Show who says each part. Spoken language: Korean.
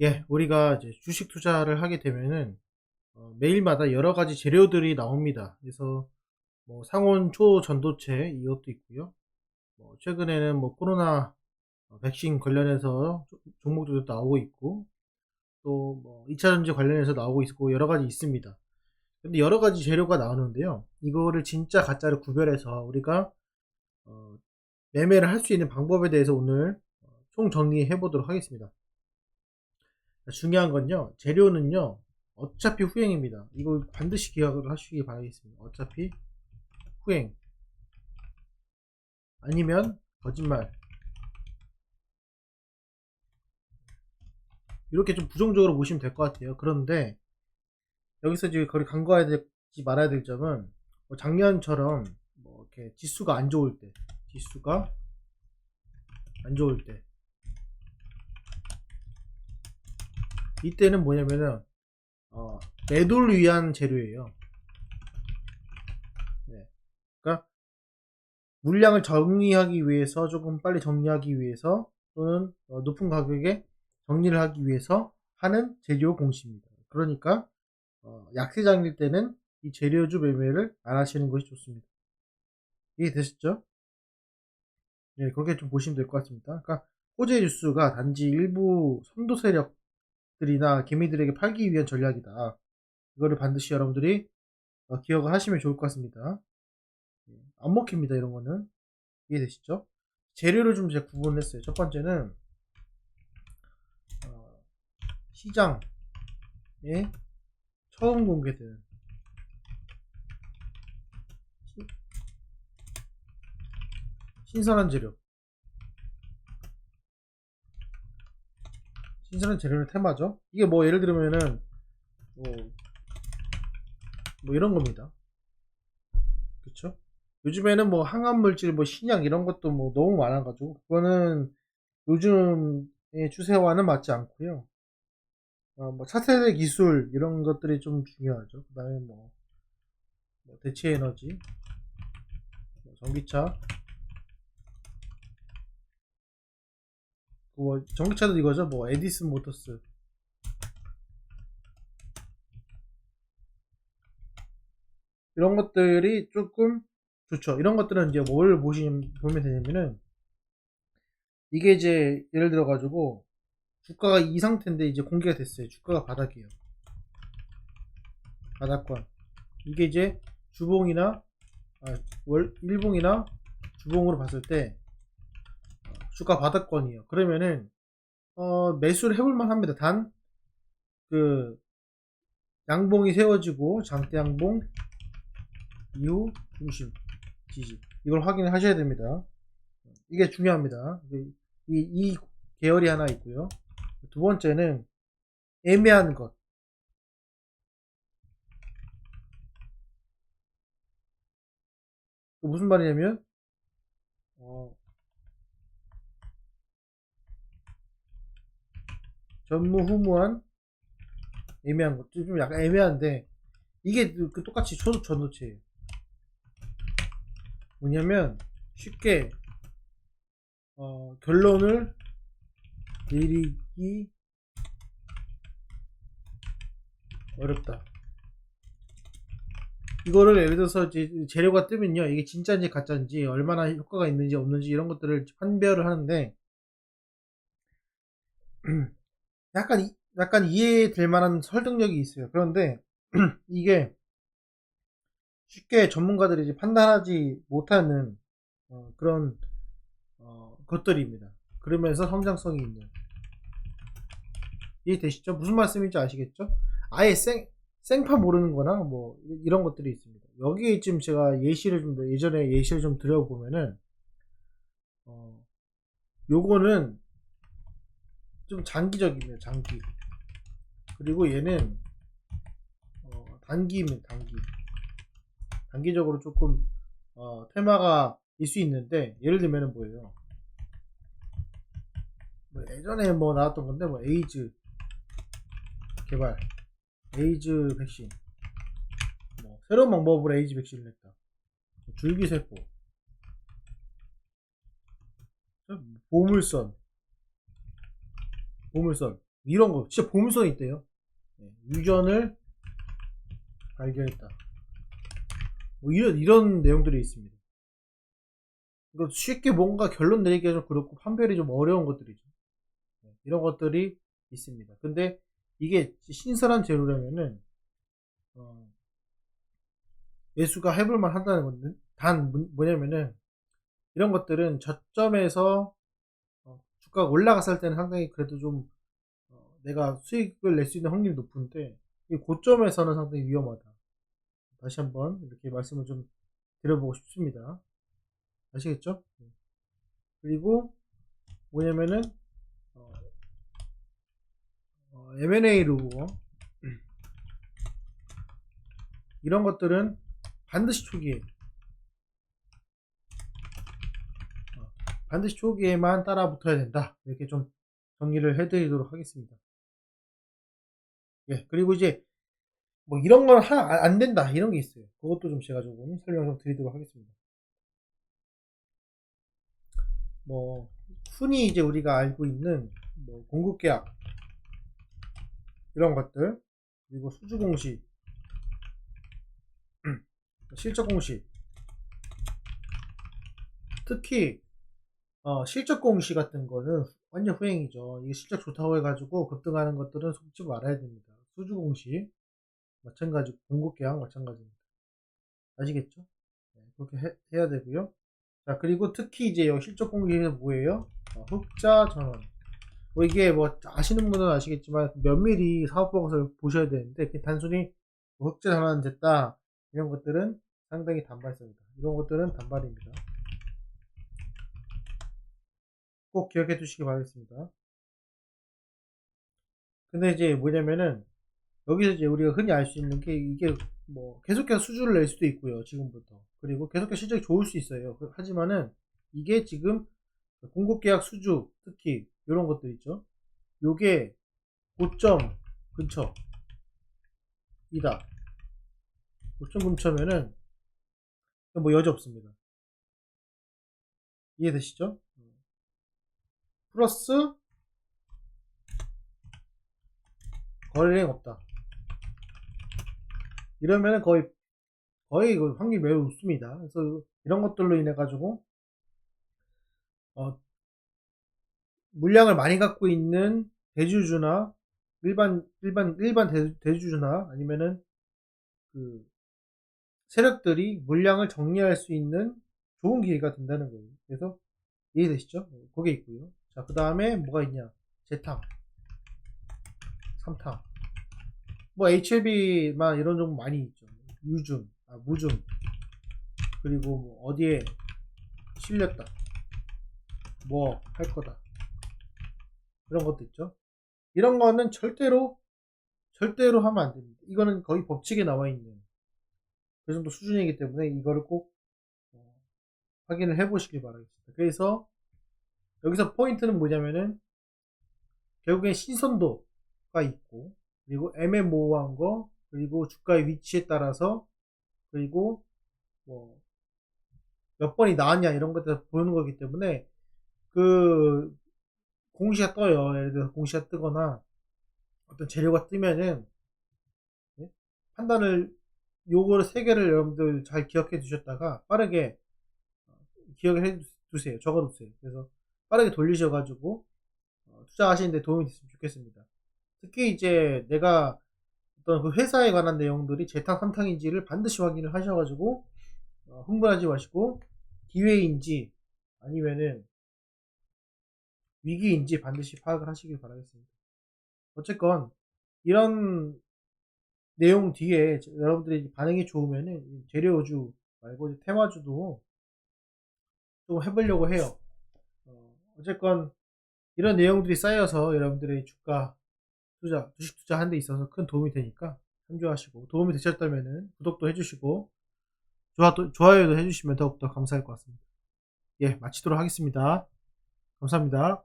Speaker 1: 예, 우리가 이제 주식 투자를 하게 되면은 매일마다 여러 가지 재료들이 나옵니다. 그래서 뭐 상온 초전도체 이것도 있고요. 뭐 최근에는 뭐 코로나 백신 관련해서 종목들도 나오고 있고, 또 뭐 2차 전지 관련해서 나오고 있고 여러 가지 있습니다. 근데 여러 가지 재료가 나오는데요. 이거를 진짜 가짜를 구별해서 우리가 어, 매매를 할 수 있는 방법에 대해서 오늘 총 정리해 보도록 하겠습니다. 중요한 건요, 재료는요, 어차피 후행입니다. 이거 반드시 기억을 하시기 바라겠습니다. 어차피 후행. 아니면 거짓말. 이렇게 좀 부정적으로 보시면 될 것 같아요. 그런데 여기서 이제 거리 간과해야 되지 말아야 될 점은, 뭐 작년처럼 뭐 이렇게 지수가 안 좋을 때, 지수가 안 좋을 때, 이때는 뭐냐면은 어, 매도를 위한 재료예요. 네. 그러니까 물량을 정리하기 위해서, 조금 빨리 정리하기 위해서, 또는 높은 가격에 정리를 하기 위해서 하는 재료 공시입니다. 그러니까 약세장일 때는 이 재료주 매매를 안 하시는 것이 좋습니다. 이해되셨죠? 네, 그렇게 좀 보시면 될 것 같습니다. 그러니까 호재 뉴스가 단지 일부 선도 세력들이나 개미들에게 팔기 위한 전략이다. 이거를 반드시 여러분들이 기억을 하시면 좋을 것 같습니다. 안 먹힙니다, 이런 거는. 이해되시죠? 재료를 좀 제가 구분했어요. 첫 번째는 어, 시장에 처음 공개되는 신선한 재료. 신선한 재료는 테마죠. 이게 뭐 예를 들면은 뭐, 뭐 이런 겁니다. 그쵸? 요즘에는 뭐 항암물질, 뭐 신약 이런 것도 뭐 너무 많아가지고 그거는 요즘의 추세와는 맞지 않고요. 뭐 차세대 기술 이런 것들이 좀 중요하죠. 그다음에 뭐 대체 에너지, 뭐 전기차, 뭐 전기차도 이거죠. 뭐 에디슨 모터스 이런 것들이 조금 좋죠. 이런 것들은 이제 뭘 보면 되냐면은, 이게 이제 예를 들어 가지고 주가가 이 상태인데 이제 공개가 됐어요. 주가가 바닥이에요. 바닥권. 이게 이제 주봉이나 일봉이나 주봉으로 봤을 때 주가 바닥권이에요. 그러면은 매수를 해볼 만합니다. 단 그 양봉이 세워지고 장대 양봉 이후 중심 지지, 이걸 확인하셔야 됩니다. 이게 중요합니다. 이 계열이 하나 있고요. 두 번째는 애매한 것. 무슨 말이냐면 어, 전무후무한 애매한 것. 좀 약간 애매한데 이게 그 똑같이 초도 전도체예요. 뭐냐면 쉽게 결론을 내리기 어렵다. 이거를 예를 들어서 이제 재료가 뜨면요, 이게 진짜인지 가짜인지, 얼마나 효과가 있는지 없는지 이런 것들을 판별을 하는데 약간 이해될 만한 설득력이 있어요. 그런데 이게 쉽게 전문가들이 이제 판단하지 못하는 그런 것들입니다. 그러면서 성장성이 있는. 이해되시죠? 무슨 말씀인지 아시겠죠? 아예 생판 모르는 거나 뭐 이런 것들이 있습니다. 여기에 지금 제가 예전에 예시를 좀 드려보면은 어, 요거는 좀 장기적이에요. 장기. 그리고 얘는 단기입니다. 단기. 단기적으로 조금 테마가 일 수 있는데, 예를 들면은 뭐예요? 뭐 예전에 뭐 나왔던 건데, 뭐 에이즈 개발, 에이즈 백신, 뭐 새로운 방법으로 에이즈 백신을 냈다. 뭐 줄기세포, 보물선, 보물선. 이런 거 진짜 보물선이 있대요. 유전을 발견했다. 뭐 이런 내용들이 있습니다. 이거 쉽게 뭔가 결론 내리기가 좀 그렇고 판별이 좀 어려운 것들이죠. 이런 것들이 있습니다. 근데 이게 신선한 재료라면은 매수가 해볼만 한다는 건데, 단 뭐냐면은 이런 것들은 저점에서 주가가 올라갔을 때는 상당히 그래도 좀 내가 수익을 낼 수 있는 확률이 높은데 이 고점에서는 상당히 위험하다. 다시 한번 이렇게 말씀을 좀 드려보고 싶습니다. 아시겠죠? 그리고 뭐냐면은 M&A로 이런 것들은 반드시 초기에 반드시 초기에만 따라 붙어야 된다. 이렇게 좀 정리를 해드리도록 하겠습니다. 예, 그리고 이제 뭐 이런 건 안 된다 이런 게 있어요. 그것도 좀 제가 조금 설명 좀 드리도록 하겠습니다. 뭐 흔히 이제 우리가 알고 있는 뭐 공급계약 이런 것들, 그리고 수주공시, 실적공시, 특히 실적공시 같은 거는 완전 후행이죠. 이게 실적 좋다고 해가지고 급등하는 것들은 속지 말아야 됩니다. 수주공시 마찬가지, 공급계약 마찬가지입니다. 아시겠죠? 네, 그렇게 해야 되고요. 자, 그리고 특히 이제 실적공시는 뭐예요? 흑자 전환. 뭐 이게 뭐 아시는 분은 아시겠지만 면밀히 사업보고서를 보셔야 되는데 그냥 단순히 뭐 흑자 전환 됐다 이런 것들은 상당히 단발성이다. 이런 것들은 단발입니다. 꼭 기억해 두시기 바라겠습니다. 근데 이제 뭐냐면은 여기서 이제 우리가 흔히 알 수 있는 게 이게 뭐 계속해서 수주를 낼 수도 있고요. 지금부터. 그리고 계속해서 실적이 좋을 수 있어요. 하지만은 이게 지금 공급계약 수주 특히 이런 것들 있죠. 요게 고점 근처이다. 고점 근처면은 뭐 여지 없습니다. 이해되시죠? 플러스 거래량 없다. 이러면은 거의 확률이 매우 높습니다. 그래서 이런 것들로 인해 가지고 물량을 많이 갖고 있는 대주주나 일반 대주주나 아니면은 그 세력들이 물량을 정리할 수 있는 좋은 기회가 된다는 거예요. 그래서 이해되시죠? 그게 있고요. 자, 그 다음에 뭐가 있냐? 재탕, 삼탕, 뭐 HLB만 이런 종목 많이 있죠. 유중, 무중, 그리고 뭐 어디에 실렸다, 뭐 할 거다, 이런 것도 있죠. 이런 거는 절대로 하면 안 됩니다. 이거는 거의 법칙에 나와 있는 그 정도 수준이기 때문에 이거를 꼭 확인을 해보시길 바라겠습니다. 그래서 여기서 포인트는 뭐냐면은 결국엔 신선도가 있고, 그리고 애매모호한 거, 그리고 주가의 위치에 따라서, 그리고 뭐 몇 번이 나왔냐 이런 것들 보는 거기 때문에 그 공시가 떠요. 예를 들어서 공시가 뜨거나 어떤 재료가 뜨면은 판단을 요거를 세 개를 여러분들 잘 기억해 두셨다가 빠르게 기억을 해 두세요. 적어 두세요. 그래서 빠르게 돌리셔가지고 투자하시는데 도움이 됐으면 좋겠습니다. 특히 이제 내가 어떤 그 회사에 관한 내용들이 재탕, 삼탕인지를 반드시 확인을 하셔가지고 흥분하지 마시고 기회인지 아니면은 위기인지 반드시 파악을 하시길 바라겠습니다. 어쨌건 이런 내용 뒤에 여러분들이 반응이 좋으면은 재료주 말고 테마주도 좀 해보려고 해요. 어쨌건 이런 내용들이 쌓여서 여러분들의 주가 투자, 주식 투자하는 데 있어서 큰 도움이 되니까 참조하시고 도움이 되셨다면은 구독도 해주시고 좋아요도 해주시면 더욱더 감사할 것 같습니다. 예, 마치도록 하겠습니다. 감사합니다.